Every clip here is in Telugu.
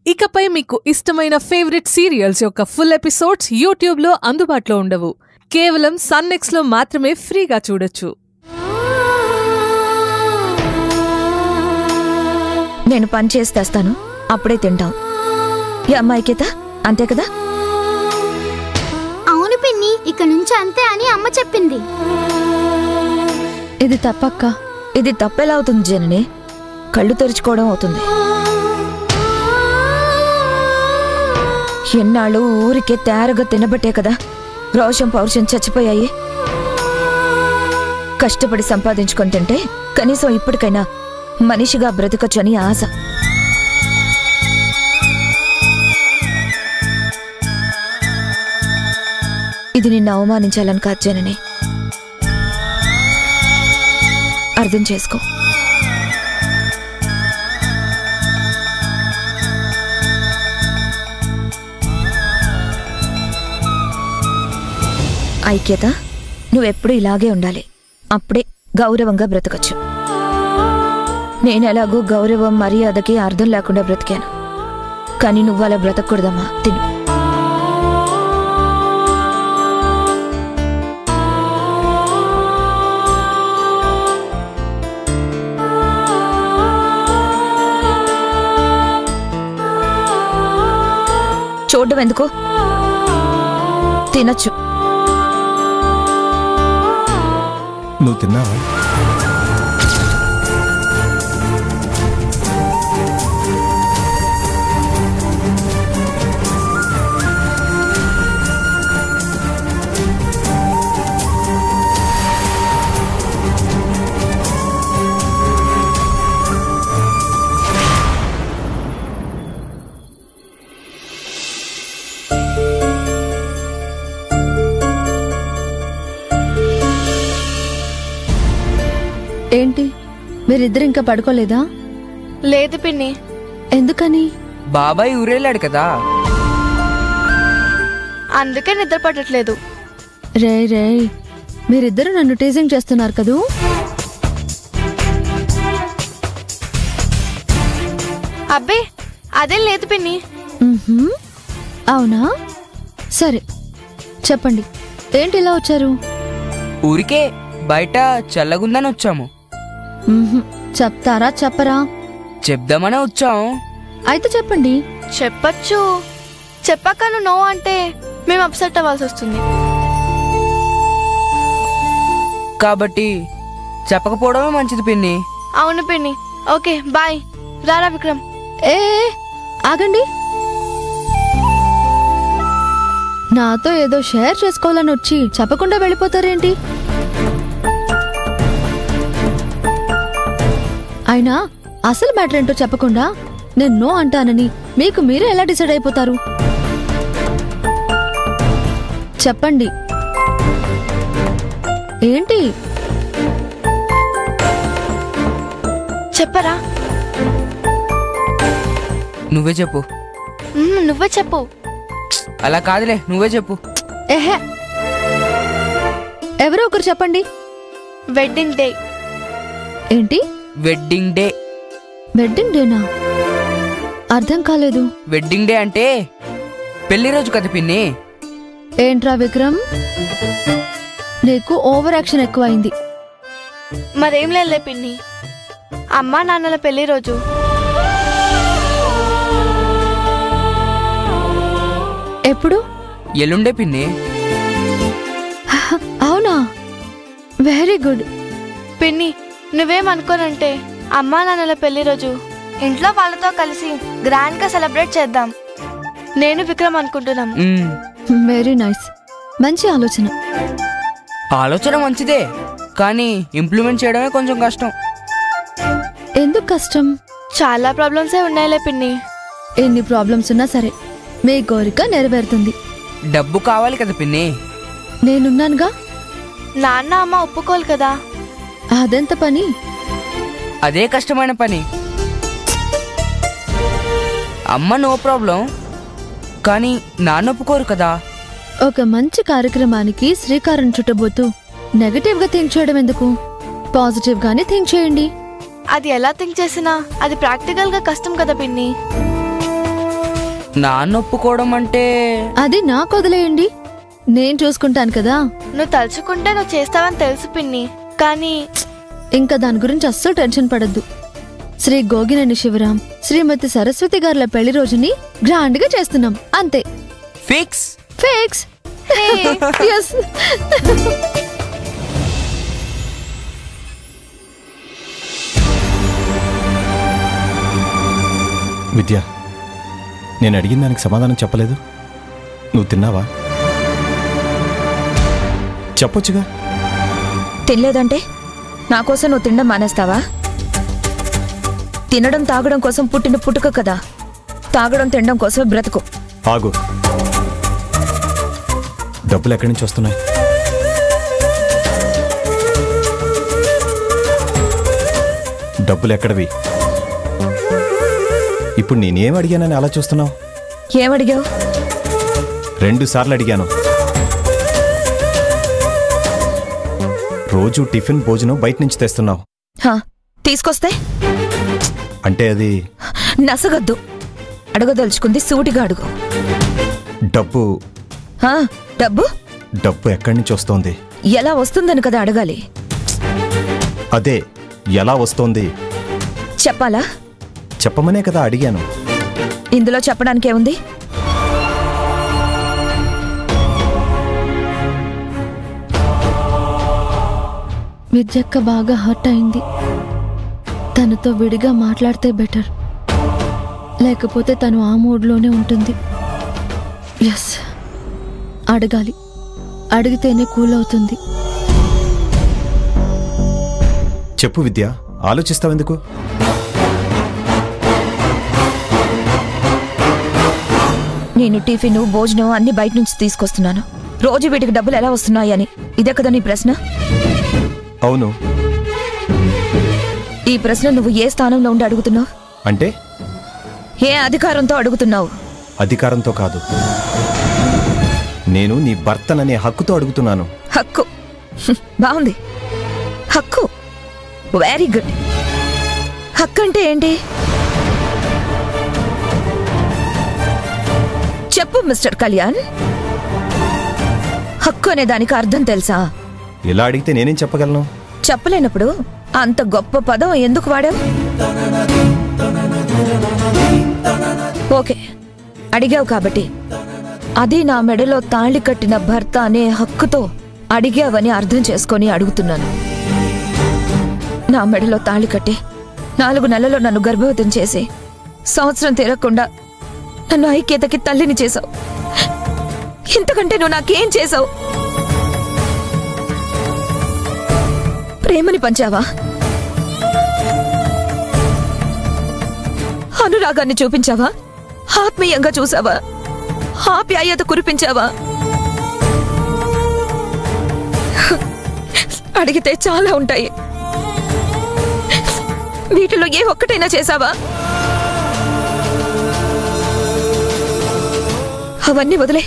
ఇకపై మీకు ఇష్టమైన ఫేవరెట్ సీరియల్స్ యొక్క ఫుల్ ఎపిసోడ్స్ యూట్యూబ్లో అందుబాటులో ఉండవు. కేవలం సన్నెక్స్లో మాత్రమే ఫ్రీగా చూడొచ్చు. నేను పని చేసి తెస్తాను, అప్పుడే తింటాం. ఈ అమ్మాయికేత అంతే కదా? అవును పిన్ని, ఇక నుంచి అంతే అని అమ్మ చెప్పింది. ఇది తప్పక్క. ఇది తప్పెలా అవుతుంది జనని? కళ్ళు తెరుచుకోవడం అవుతుంది. ఎన్నాళ్ళు ఊరికే తేరగా తినబట్టే కదా రోషం పౌరుషం చచ్చిపోయాయి. కష్టపడి సంపాదించుకొని తింటే కనీసం ఇప్పటికైనా మనిషిగా బ్రతకచ్చని ఆశ. ఇది నిన్ను అవమానించాలని కాదు జనని, అర్థం చేసుకో. ఐక్యత, నువ్వెప్పుడు ఇలాగే ఉండాలి. అప్పుడే గౌరవంగా బ్రతకచ్చు. నేనెలాగూ గౌరవం మర్యాదకి అర్థం లేకుండా బ్రతికాను, కానీ నువ్వు అలా బ్రతకూడదమ్మా. తిను. చూడడం ఎందుకు? తినచ్చు. నువ్వు తిన్నావా? ఏంటి, మీరిద్దరు ఇంకా పడుకోలేదా? లేదు పిన్ని. ఎందుకని? బాబాయ్ ఊరెళ్ళాడు కదా, అందుకే నిద్ర పట్టట్లేదు. రే రే, మీరిద్దరు నన్ను టీజింగ్ చేస్తున్నారు కదూ? అబ్బే అదేం లేదు పిన్ని. అవునా, సరే చెప్పండి, ఏంటి ఇలా వచ్చారు? ఊరికే బయట చల్లగుందని వచ్చాము. చెప్తారా చెప్పరా? చెప్దామనే వచ్చాము. అయితే చెప్పండి. చెప్పచ్చు, చెప్పాక నువ్వు నో అంటే మేము అప్సెట్ అవ్వాల్సి వస్తుంది. కాబట్టి చెప్పకపోవడమే మంచిది పిన్ని. అవును పిన్ని. Okay bye. రారా విక్రమ్. ఏ ఆగండి. నాతో ఏదో షేర్ చేసుకోవాలని వచ్చి చెప్పకుండా వెళ్ళిపోతారేంటి? అయినా అసలు మ్యాటర్ ఏంటో చెప్పకుండా నేను నో అంటానని మీకు మీరే ఎలా డిసైడ్ అయిపోతారు? చెప్పండి ఏంటి? చెప్పరా? నువ్వే చెప్పు. నువ్వే చెప్పు. అలా కాదులే, నువ్వే చెప్పు. ఏహే, ఎవరో ఒకరు చెప్పండి. Wedding day. ఏంటి? Wedding day. వెడ్డింగ్ డేనా? అర్థం కాలేదు. వెడ్డింగ్ డే అంటే పెళ్లి రోజు కదా పిన్ని. ఏంట్రా విక్రమ్, నీకు ఓవర్ యాక్షన్ ఎక్కువైంది. మరేం లేదులే పిన్ని, అమ్మా నాన్నల పెళ్లి రోజు. ఎప్పుడు? ఎల్లుండే పిన్ని. అవునా, వెరీ గుడ్. పిన్ని నువ్వేమనుకోనంటే అమ్మా నాన్నల పెళ్లి రోజు ఇంట్లో వాళ్ళతో కలిసి గ్రాండ్ గా సెలబ్రేట్ చేద్దాం. నేను విక్రమ్ అనుకుంటున్నాం. వెరీ నైస్, మంచి ఆలోచన. ఆలోచన మంచిదే, కానీ ఇంప్లిమెంట్ చేయడమే కొంచెం కష్టం. ఎందుకు కష్టం? చాలా ప్రాబ్లమ్సే ఉన్నాయిలే పిన్ని. ఎన్ని ప్రాబ్లమ్స్ ఉన్నా సరే మీ కోరిక నెరవేరుతుంది. డబ్బు కావాలి కదా పిన్ని. నేనున్నానుగా. నాన్న అమ్మ ఒప్పుకోలు కదా. అదెంత పని? అదే కష్టమైన పని. అమ్మ నో ప్రాబ్లం, కానీ నాన్న ఒప్పుకోరు కదా. ఒక మంచి కార్యక్రమానికి శ్రీకారం చుట్టబోతూ నెగటివ్ గా థింక్ చేయడం ఎందుకు? పాజిటివ్ గానే థింక్ చేయండి. అది ఎలా థింక్ చేసినా అది ప్రాక్టికల్ గా కష్టం కదా పిన్ని. నాన్న ఒప్పుకోవడం అంటే అది నాకు వదిలేయండి, నేను చూసుకుంటాను కదా. నువ్వు తలుచుకుంటే నువ్వు చేస్తావని తెలుసు పిన్ని, కానీ ఇంకా దాని గురించి అస్సలు టెన్షన్ పడద్దు. శ్రీ గోగినేని శివరాం, శ్రీమతి సరస్వతి గారుల పెళ్లి రోజుని గ్రాండ్ గా చేస్తున్నాం, అంతే. Fix fix. Yes. విద్య, నేను అడిగిన దానికి సమాధానం చెప్పలేదు. నువ్వు తిన్నావా? చెప్పొచ్చుగా. తినలేదంటే నా కోసం నువ్వు తినడం మానేస్తావా? తినడం తాగడం కోసం పుట్టిన పుట్టుక కదా, తాగడం తినడం కోసం బ్రతుకు. ఆగు. డబ్బులు ఎక్కడి నుంచి వస్తున్నాయి? డబ్బులు ఎక్కడవి? ఇప్పుడు నేనేం అడిగానని అలా చూస్తున్నావు? ఏమడిగావు? 2 సార్లు అడిగాను. రోజు టిఫిన్ భోజనం బయట నుంచి తెస్తున్నావు. తీసుకొస్తే అంటే అది నసగద్దు. అడగదలుచుకుంది సూటిగా అడుగు. డబ్బు డబ్బు డబ్బు ఎక్కడి నుంచి వస్తోంది? ఎలా వస్తుందని కదా అడగాలి. అదే ఎలా వస్తోంది చెప్పాలా? చెప్పమనే కదా అడిగాను. ఇందులో చెప్పడానికేముంది? విద్యక్క బాగా హర్ట్ అయింది. తనతో విడిగా మాట్లాడితే బెటర్, లేకపోతే తను ఆ మూడ్లోనే ఉంటుంది. ఎస్, అడగాలి. అడిగితేనే కూల్ అవుతుంది. చెప్పు విద్య, ఆలోచిస్తావెందుకు? నేను టిఫిన్ భోజనం అన్ని బయట నుంచి తీసుకొస్తున్నాను. రోజు వీటికి డబ్బులు ఎలా వస్తున్నాయని ఇదే కదా నీ ప్రశ్న? అవును. ఈ ప్రశ్న నువ్వు ఏ స్థానంలో ఉండి అడుగుతున్నావు? అంటే ఏ అధికారంతో అడుగుతున్నావు? అధికారంతో కాదు, నేను నీ భర్తననే హక్కుతో అడుగుతున్నాను. హక్కు బాగుంది. హక్కు వెరీ గుడ్. హక్కు అంటే ఏంటి చెప్పు మిస్టర్ కళ్యాణ్. హక్కు అనే దానికి అర్థం తెలుసా? ఇలా అడిగితే నేనేం చెప్పగలను? చెప్పలేనప్పుడు అంత గొప్ప పదం ఎందుకు వాడావు? ఓకే, అడిగావు కాబట్టి అది నా మెడలో తాళి కట్టిన భర్త అనే హక్కుతో అడిగావని అర్థం చేసుకొని అడుగుతున్నాను. నా మెడలో తాళి కట్టి 4 నెలల్లో నన్ను గర్భవతం చేసి సంవత్సరం తీరకుండా నన్ను ఐక్యతకి తల్లిని చేశావు. ఇంతకంటే నువ్వు నాకేం చేశావు? ప్రేమని పంచావా? అనురాగాన్ని చూపించావా? ఆత్మీయంగా చూసావా? ఆప్యాయత కురిపించావా? అడిగితే చాలా ఉంటాయి. వీటిలో ఏ ఒక్కటైనా చేశావా? అవన్నీ వదిలే.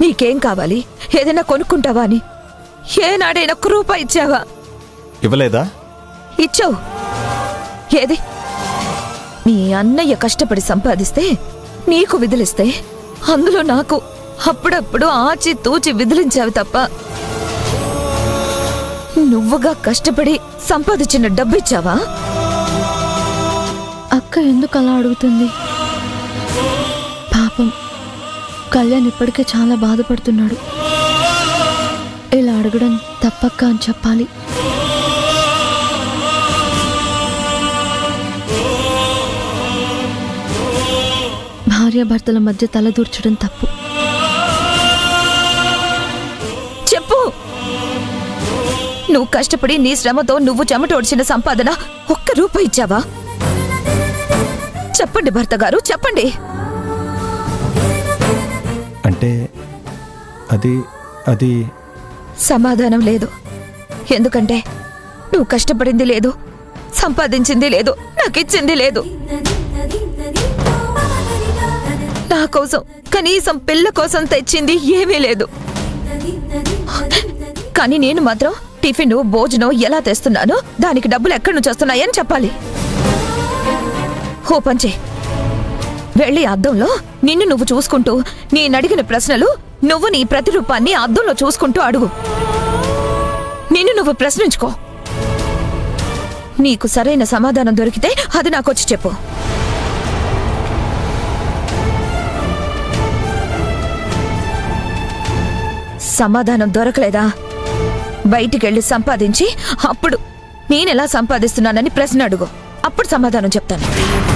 నీకేం కావాలి? ఏదైనా కొనుక్కుంటావా అని ఏనాడైనా రూపాయి ఇచ్చావా? ఇవ్వలేదా? ఇచ్చావు. ఏది? నీ అన్నయ్య కష్టపడి సంపాదిస్తే నీకు విదిలిస్తే అందులో నాకు అప్పుడప్పుడు ఆచి తూచి విదిలించావు తప్ప నువ్వుగా కష్టపడి సంపాదించిన డబ్బు ఇచ్చావా? అక్క ఎందుకు అలా అడుగుతుంది? పాపం కళ్యాణ్ ఇప్పటికే చాలా బాధపడుతున్నాడు. ఇలా అడగడం తప్పక్క అని చెప్పాలి. భార్యాభర్తల మధ్య తలదూర్చడం తప్పు. చెప్పు. నువ్వు కష్టపడి నీ శ్రమతో నువ్వు చెమటోడ్చిన సంపాదన 1 రూపాయి ఇచ్చావా? చెప్పండి భర్త గారు, చెప్పండి. అంటే అది సమాధానం లేదు. ఎందుకంటే నువ్వు కష్టపడింది లేదు, సంపాదించింది లేదు, నాకిచ్చింది లేదు. నా కోసం కనీసం పిల్ల కోసం తెచ్చింది ఏమీ లేదు. కానీ నేను మాత్రం టిఫిన్ భోజనం ఎలా తెస్తున్నానో దానికి డబ్బులు ఎక్కడి నుంచి వస్తున్నాయని చెప్పాలి. ఓ పంచే, వెళ్ళి అద్దంలో నిన్ను నువ్వు చూసుకుంటూ నేనడిగిన ప్రశ్నలు నువ్వు నీ ప్రతిరూపాన్ని అద్దంలో చూసుకుంటూ అడుగు. నిన్ను నువ్వు ప్రశ్నించుకో. నీకు సరైన సమాధానం దొరికితే అది నాకొచ్చి చెప్పు. సమాధానం దొరకలేదా? బయటికెళ్ళి సంపాదించి అప్పుడు నేనెలా సంపాదిస్తున్నానని ప్రశ్న అడుగు. అప్పుడు సమాధానం చెప్తాను.